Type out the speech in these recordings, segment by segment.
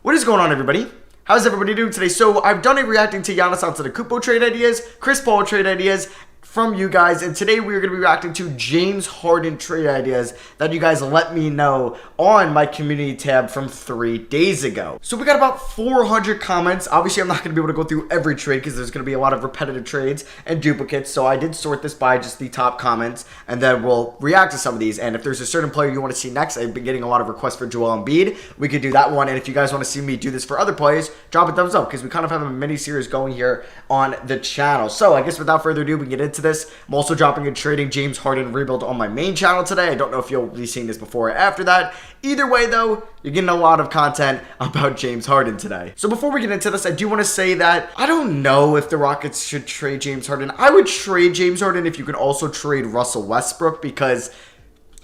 What is going on, everybody? How's everybody doing today? So I've done a reacting to Giannis Antetokounmpo trade ideas, Chris Paul trade ideas from you guys, and today we're going to be reacting to James Harden trade ideas that you guys let me know on my community tab from 3 days ago. So we got about 400 comments. Obviously, I'm not going to be able to go through every trade because there's going to be a lot of repetitive trades and duplicates, so I did sort this by just the top comments, and then we'll react to some of these. And if there's a certain player you want to see next, I've been getting a lot of requests for Joel Embiid. We could do that one, and if you guys want to see me do this for other players, drop a thumbs up because we kind of have a mini series going here on the channel. So I guess without further ado, we can get into this. I'm also dropping a trading James Harden rebuild on my main channel today. I don't know if you'll be seeing this before or after that. Either way, though, you're getting a lot of content about James Harden today. So before we get into this, I do want to say that I don't know if the Rockets should trade James Harden. I would trade James Harden if you could also trade Russell Westbrook because,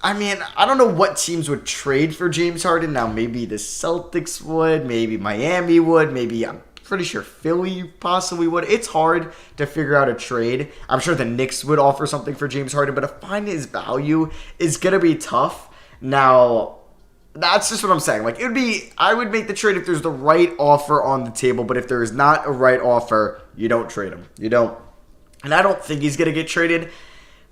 I mean, I don't know what teams would trade for James Harden. Now, maybe the Celtics would, maybe Miami would, maybe I'm pretty sure Philly possibly would. It's hard to figure out a trade. I'm sure the Knicks would offer something for James Harden, but to find his value is going to be tough. Now, that's just what I'm saying. Like, I would make the trade if there's the right offer on the table, but if there is not a right offer, you don't trade him. You don't. And I don't think he's going to get traded,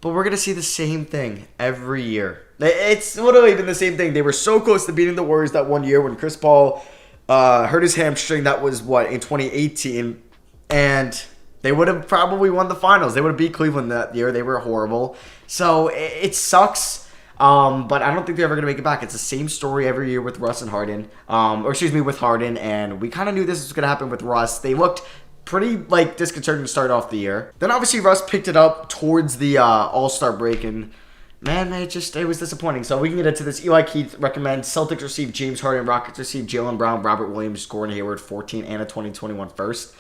but we're going to see the same thing every year. It's literally been the same thing. They were so close to beating the Warriors that one year when Chris Paul hurt his hamstring. That was what, in 2018, and they would have probably won the finals. They would have beat Cleveland that year. They were horrible, so it sucks. But I don't think they're ever gonna make it back. It's the same story every year with Russ and Harden. With Harden, and we kind of knew this was gonna happen with Russ. They looked pretty disconcerting to start off the year. Then obviously Russ picked it up towards the All-Star break, and man, it was disappointing. So we can get into this. Eli Keith recommends Celtics receive James Harden, Rockets receive Jaylen Brown, Robert Williams, Gordon Hayward, 14, and a 2021 first.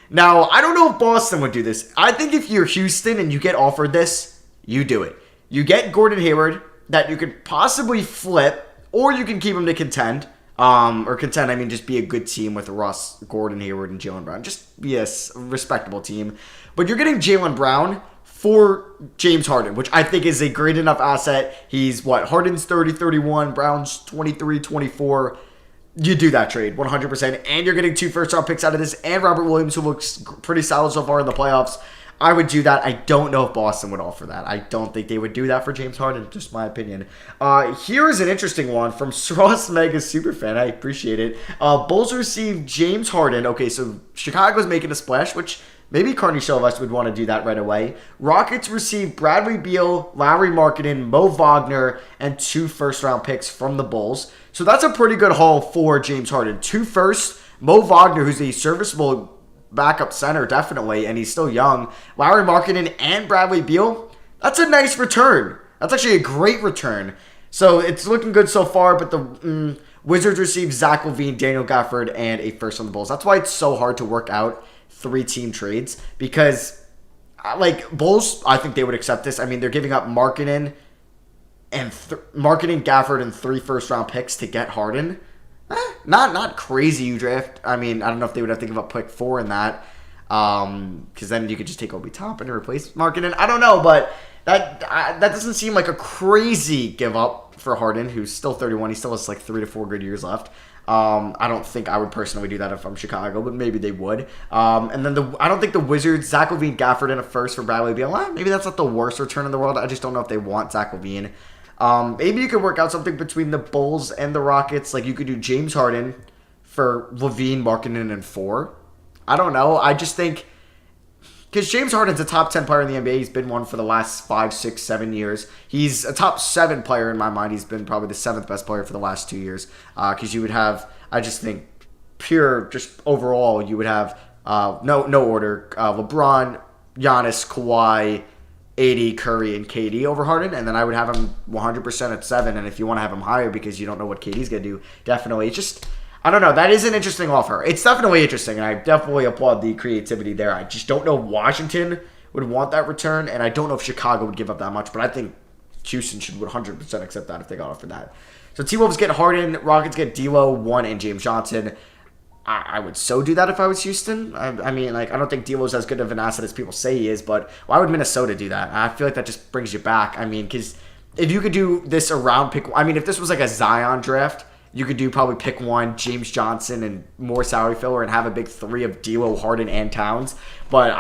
Now, I don't know if Boston would do this. I think if you're Houston and you get offered this, you do it. You get Gordon Hayward that you could possibly flip, or you can keep him to contend. Or contend, I mean, just be a good team with Russ, Gordon Hayward, and Jaylen Brown. Just be a respectable team. But you're getting Jaylen Brown for James Harden, which I think is a great enough asset. He's Harden's 30-31, Brown's 23-24. You do that trade 100%, and you're getting 2 first-round picks out of this, and Robert Williams, who looks pretty solid so far in the playoffs. I would do that. I don't know if Boston would offer that. I don't think they would do that for James Harden, just my opinion. Here is an interesting one from SROS Mega Superfan. I appreciate it. Bulls receive James Harden. Okay, so Chicago's making a splash, which maybe Carney Shelvest would want to do that right away. Rockets receive Bradley Beal, Lauri Markkanen, Mo Wagner, and 2 first-round picks from the Bulls. So that's a pretty good haul for James Harden. 2 firsts, Mo Wagner, who's a serviceable backup center, definitely, and he's still young. Lauri Markkanen and Bradley Beal, that's a nice return. That's actually a great return. So it's looking good so far, but the Wizards receive Zach LaVine, Daniel Gafford, and a first on the Bulls. That's why it's so hard to work out 3-team trades, because Bulls, I think they would accept this. I mean, they're giving up Markkanen, Gafford, and 3 first-round picks to get Harden. Not crazy you draft. I mean, I don't know if they would have to give up pick 4 in that, because then you could just take Obi Toppin and replace Markkanen. I don't know, but that doesn't seem like a crazy give up for Harden, who's still 31. He still has 3 to 4 good years left. I don't think I would personally do that if I'm Chicago, but maybe they would. And then I don't think the Wizards, Zach LaVine, Gafford, and a first for Bradley Beal. Maybe that's not the worst return in the world. I just don't know if they want Zach LaVine. Maybe you could work out something between the Bulls and the Rockets. Like, you could do James Harden for LaVine, Markkanen, and 4. I don't know. I just think, because James Harden's a top 10 player in the NBA. He's been one for the last 5, 6, 7 years. He's a top 7 player in my mind. He's been probably the 7th best player for the last 2 years. Because you would have, I just think, just overall, you would have, no order, LeBron, Giannis, Kawhi, AD, Curry, and KD over Harden, and then I would have him 100% at 7, and if you want to have him higher because you don't know what KD's going to do, definitely. It's just, I don't know. That is an interesting offer. It's definitely interesting, and I definitely applaud the creativity there. I just don't know if Washington would want that return, and I don't know if Chicago would give up that much, but I think Houston should 100% accept that if they got offered that. So T-Wolves get Harden, Rockets get D'Lo, 1, and James Johnson. I would so do that if I was Houston. I mean, I don't think D'Lo's as good of an asset as people say he is, but why would Minnesota do that? I feel like that just brings you back. I mean, because if you could do this around pick, I mean, if this was a Zion draft you could do probably pick one, James Johnson and more salary filler, and have a big three of D'Lo, Harden, and Towns. But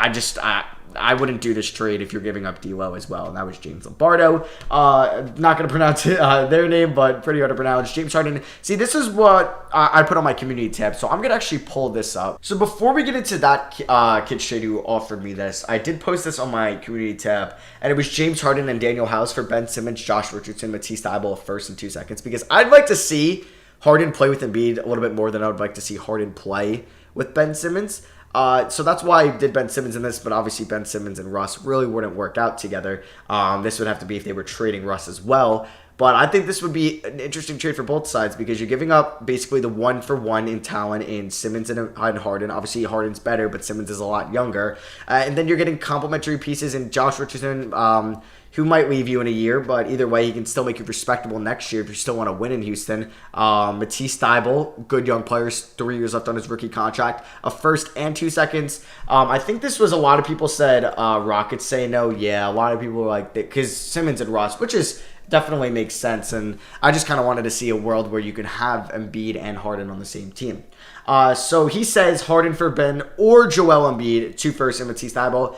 I wouldn't do this trade if you're giving up D'Lo as well. And that was James Lombardo. Not going to pronounce their name, but pretty hard to pronounce. James Harden. See, this is what I put on my community tab. So I'm going to actually pull this up. So before we get into that kid trade who offered me this, I did post this on my community tab. And it was James Harden and Daniel House for Ben Simmons, Josh Richardson, Matisse Thybulle, first in 2 seconds. Because I'd like to see Harden play with Embiid a little bit more than I would like to see Harden play with Ben Simmons. So that's why I did Ben Simmons in this, but obviously Ben Simmons and Russ really wouldn't work out together. This would have to be if they were trading Russ as well. But I think this would be an interesting trade for both sides because you're giving up basically the 1-for-1 in talent in Simmons and Harden. Obviously, Harden's better, but Simmons is a lot younger. And then you're getting complementary pieces in Josh Richardson, who might leave you in a year, but either way, he can still make you respectable next year if you still want to win in Houston. Matisse Thybulle, good young players, 3 years left on his rookie contract, a first and 2 seconds. I think this was a lot of people said Rockets say no. Yeah, a lot of people were like, because Simmons and Russ, which is definitely makes sense, and I just kind of wanted to see a world where you can have Embiid and Harden on the same team. So he says Harden for Ben or Joel Embiid, 2 firsts and Matisse Thybulle.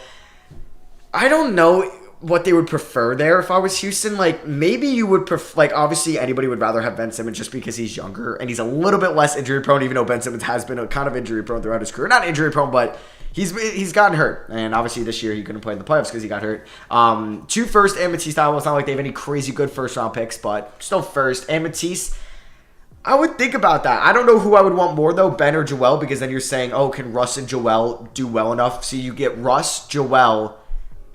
I don't know what they would prefer there if I was Houston. Like, maybe you would prefer, like, obviously anybody would rather have Ben Simmons just because he's younger and he's a little bit less injury prone, even though Ben Simmons has been kind of injury prone throughout his career. Not injury prone, but he's gotten hurt. And obviously this year he couldn't play in the playoffs because he got hurt. 2 first and Matisse Thybulle. It's not like they have any crazy good first round picks, but still first. And Matisse, I would think about that. I don't know who I would want more, though, Ben or Joel, because then you're saying, oh, can Russ and Joel do well enough? So you get Russ, Joel,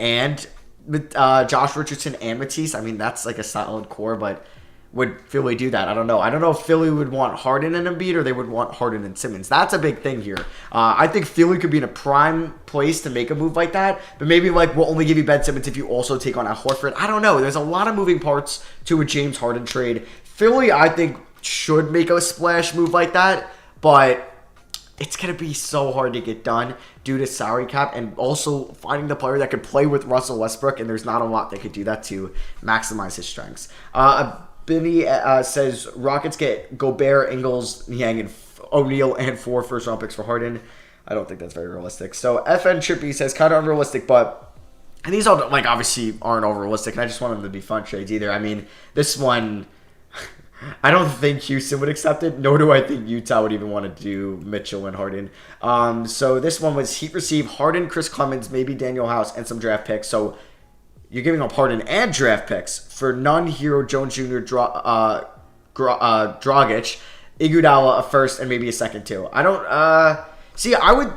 and Josh Richardson and Matisse. I mean, that's like a solid core, but would Philly do that? I don't know. I don't know if Philly would want Harden and Embiid or they would want Harden and Simmons. That's a big thing here. I think Philly could be in a prime place to make a move like that, but maybe like we'll only give you Ben Simmons if you also take on Al Horford. I don't know. There's a lot of moving parts to a James Harden trade. Philly, I think, should make a splash move like that, but it's going to be so hard to get done due to salary cap and also finding the player that could play with Russell Westbrook, and there's not a lot that could do that to maximize his strengths. Benny says Rockets get Gobert, Ingles, Niang, and O'Neal, and 4 first-round picks for Harden. I don't think that's very realistic. So FN Trippy says kind of unrealistic, but and these all like obviously aren't all realistic, and I just want them to be fun trades either. I mean, this one, I don't think Houston would accept it, nor do I think Utah would even want to do Mitchell and Harden. So this one was Heat receive Harden, Chris Clemens, maybe Daniel House, and some draft picks. So you're giving up Harden and draft picks for non-hero Jones Jr., Dragic, Iguodala, a first, and maybe a second too. I don't see. I would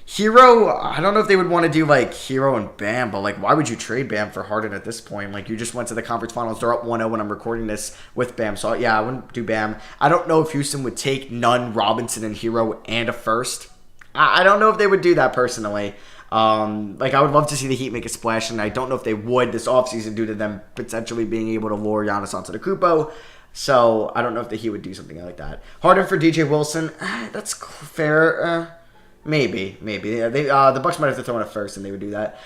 Hero. I don't know if they would want to do like Hero and Bam, but like, why would you trade Bam for Harden at this point? Like, you just went to the conference finals. They're up 1-0 when I'm recording this with Bam. So yeah, I wouldn't do Bam. I don't know if Houston would take Nunn, Robinson, and Hero and a first. I don't know if they would do that personally. Like, I would love to see the Heat make a splash, and I don't know if they would this offseason due to them potentially being able to lure Giannis Antetokounmpo. So I don't know if the Heat would do something like that. Harden for DJ Wilson, that's fair. Maybe. Yeah, the Bucks might have to throw in a first, and they would do that.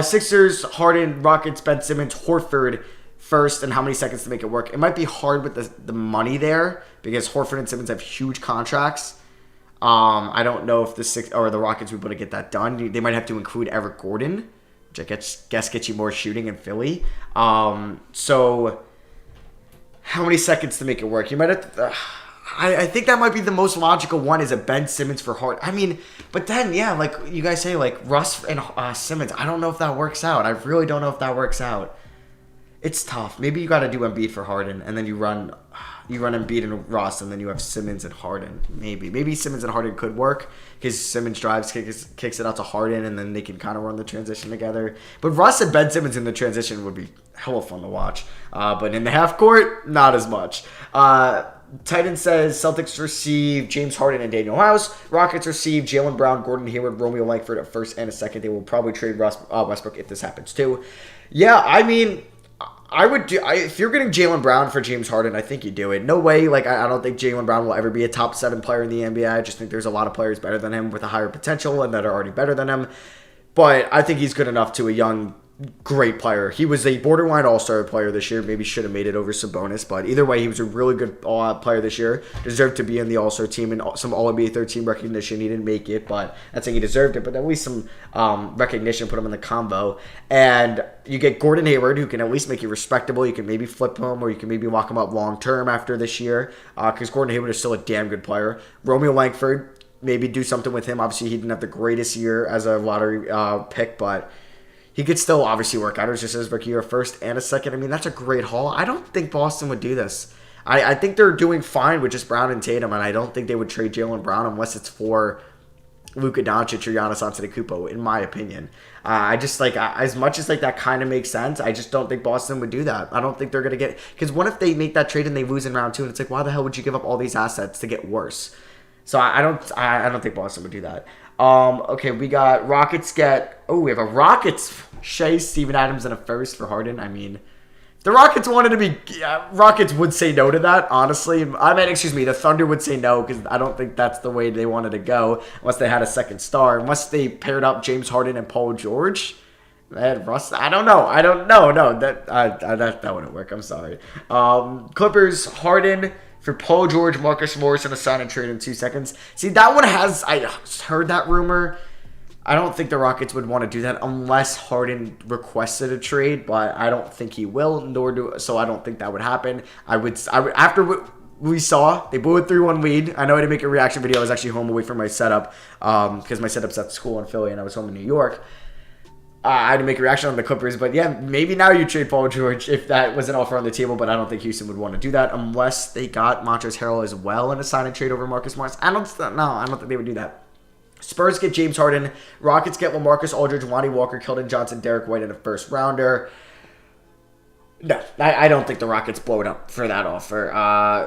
Sixers, Harden, Rockets, Ben Simmons, Horford first, and how many seconds to make it work. It might be hard with the money there because Horford and Simmons have huge contracts. I don't know if the Rockets would be able to get that done. They might have to include Eric Gordon, which I guess gets you more shooting in Philly. So how many seconds to make it work? You might have to... I think that might be the most logical one is a Ben Simmons for Harden. I mean, but then, yeah, like you guys say, like Russ and Simmons, I don't know if that works out. I really don't know if that works out. It's tough. Maybe you got to do Embiid for Harden, and then you run Embiid and Russ, and then you have Simmons and Harden. Maybe Simmons and Harden could work because Simmons drives, kicks it out to Harden, and then they can kind of run the transition together. But Russ and Ben Simmons in the transition would be hella fun to watch. But in the half court, not as much. Titan says Celtics receive James Harden and Daniel House. Rockets receive Jaylen Brown, Gordon Hayward, Romeo Langford at first and a second. They will probably trade Westbrook if this happens too. Yeah, I mean, I would do. If you're getting Jaylen Brown for James Harden, I think you do it. No way. Like, I don't think Jaylen Brown will ever be a top 7 player in the NBA. I just think there's a lot of players better than him with a higher potential and that are already better than him. But I think he's good enough to a young great player. He was a borderline all-star player this year. Maybe should have made it over Sabonis, but either way, he was a really good player this year. Deserved to be in the all-star team and some All-NBA third team recognition. He didn't make it, but that's saying he deserved it. But at least some recognition, put him in the combo. And you get Gordon Hayward, who can at least make you respectable. You can maybe flip him, or you can maybe lock him up long-term after this year, because Gordon Hayward is still a damn good player. Romeo Langford, maybe do something with him. Obviously, he didn't have the greatest year as a lottery pick, but he could still obviously work out. It was just his rookie year, first and a second. I mean, that's a great haul. I don't think Boston would do this. I think they're doing fine with just Brown and Tatum, and I don't think they would trade Jaylen Brown unless it's for Luka Doncic or Giannis Antetokounmpo, in my opinion. I just as much as that kind of makes sense, I just don't think Boston would do that. I don't think they're going to get, because what if they make that trade and they lose in round 2, and it's like, why the hell would you give up all these assets to get worse? So I don't think Boston would do that. Okay, we got Rockets we have a Rockets, Shea, Steven Adams, and a first for Harden. I mean, if the Rockets wanted to be, Rockets would say no to that, honestly. The Thunder would say no, because I don't think that's the way they wanted to go, unless they had a second star, unless they paired up James Harden and Paul George. Russ, I don't know. No, that wouldn't work. I'm sorry. Clippers, Harden for Paul George, Marcus Morris, and a sign and trade in 2 seconds. See, that one I heard that rumor. I don't think the Rockets would want to do that unless Harden requested a trade, but I don't think he will, so I don't think that would happen. I would after we saw, they blew a 3-1 lead. I know I didn't make a reaction video. I was actually home away from my setup, because my setup's at school in Philly and I was home in New York. I had to make a reaction on the Clippers, but yeah, maybe now you trade Paul George if that was an offer on the table, but I don't think Houston would want to do that unless they got Montrezl Harrell as well in a sign and trade over Marcus Morris. I don't think they would do that. Spurs get James Harden. Rockets get LaMarcus Aldridge, Lonnie Walker, Keldon Johnson, Derek White in a first rounder. No, I don't think the Rockets blow it up for that offer.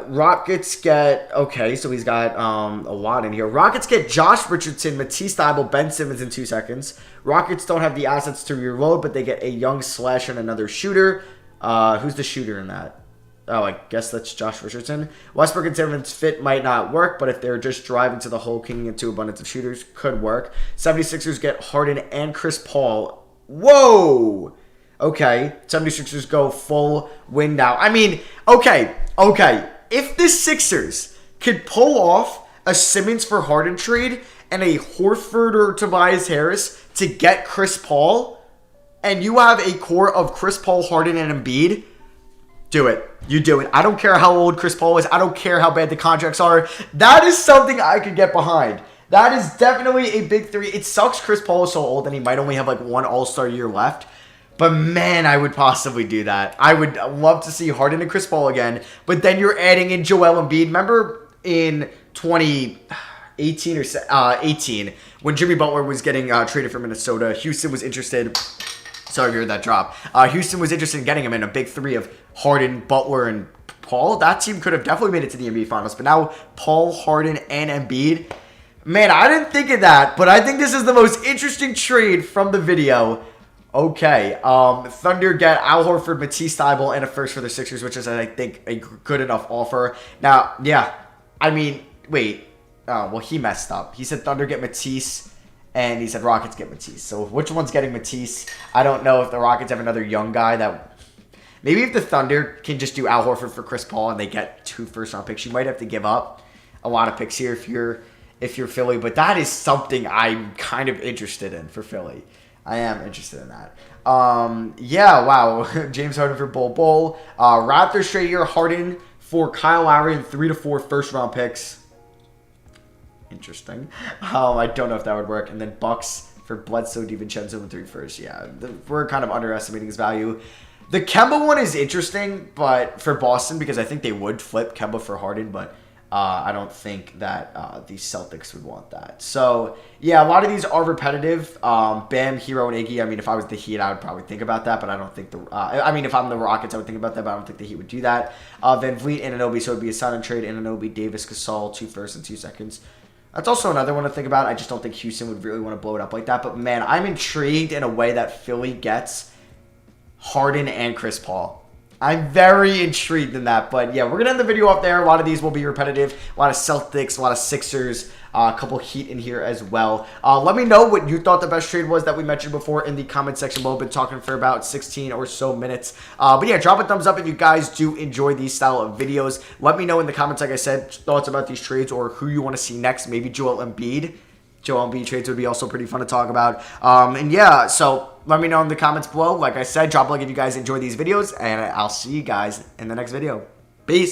Rockets get, okay, so he's got a lot in here. Rockets get Josh Richardson, Matisse Thybulle, Ben Simmons in 2 seconds. Rockets don't have the assets to reload, but they get a young slash and another shooter. Who's the shooter in that? Oh, I guess that's Josh Richardson. Westbrook and Simmons fit might not work, but if they're just driving to the hole, kicking into abundance of shooters, could work. 76ers get Harden and Chris Paul. Whoa! Okay, 76ers go full win now. I mean, okay. If the Sixers could pull off a Simmons for Harden trade and a Horford or Tobias Harris to get Chris Paul, and you have a core of Chris Paul, Harden, and Embiid, do it. You do it. I don't care how old Chris Paul is. I don't care how bad the contracts are. That is something I could get behind. That is definitely a big 3. It sucks Chris Paul is so old and he might only have one All-Star year left. But man, I would possibly do that. I would love to see Harden and Chris Paul again. But then you're adding in Joel Embiid. Remember in 2018 or 18 when Jimmy Butler was getting traded from Minnesota, Houston was interested. Sorry if you heard that drop. Houston was interested in getting him in a big 3 of Harden, Butler, and Paul. That team could have definitely made it to the NBA Finals. But now Paul, Harden, and Embiid. Man, I didn't think of that. But I think this is the most interesting trade from the video. Okay, Thunder get Al Horford, Matisse Thybulle, and a first for the Sixers, which is, I think, a good enough offer. Now, yeah, I mean, wait. Well, he messed up. He said Thunder get Matisse, and he said Rockets get Matisse. So which one's getting Matisse? I don't know if the Rockets have another young guy that... Maybe if the Thunder can just do Al Horford for Chris Paul and they get 2 first-round picks, you might have to give up a lot of picks here if you're Philly. But that is something I'm kind of interested in for Philly. I am interested in that. Yeah, wow. James Harden for Bol. Raptors straight year. Harden for Kyle Lowry and 3 to 4 first-round picks. Interesting. I don't know if that would work. And then Bucks for Bledsoe, DiVincenzo, and 3 firsts. Yeah, we're kind of underestimating his value. The Kemba one is interesting, but for Boston, because I think they would flip Kemba for Harden, but I don't think that the Celtics would want that. So, yeah, a lot of these are repetitive. Bam, Hero, and Iggy. I mean, if I was the Heat, I would probably think about that, but I don't think if I'm the Rockets, I would think about that, but I don't think the Heat would do that. Van Vliet, Anunoby, so it would be a sign and trade. Anunoby, Davis, Gasol, 2 firsts and 2 seconds. That's also another one to think about. I just don't think Houston would really want to blow it up like that. But, man, I'm intrigued in a way that Philly gets Harden and Chris Paul. I'm very intrigued in that. But yeah, we're going to end the video off there. A lot of these will be repetitive. A lot of Celtics, a lot of Sixers, a couple Heat in here as well. Let me know what you thought the best trade was that we mentioned before in the comment section below. Been talking for about 16 or so minutes. But yeah, drop a thumbs up if you guys do enjoy these style of videos. Let me know in the comments, like I said, thoughts about these trades or who you want to see next. Maybe Joel Embiid. Joel Embiid trades would be also pretty fun to talk about. And yeah, so let me know in the comments below. Like I said, drop a like if you guys enjoy these videos, and I'll see you guys in the next video. Peace.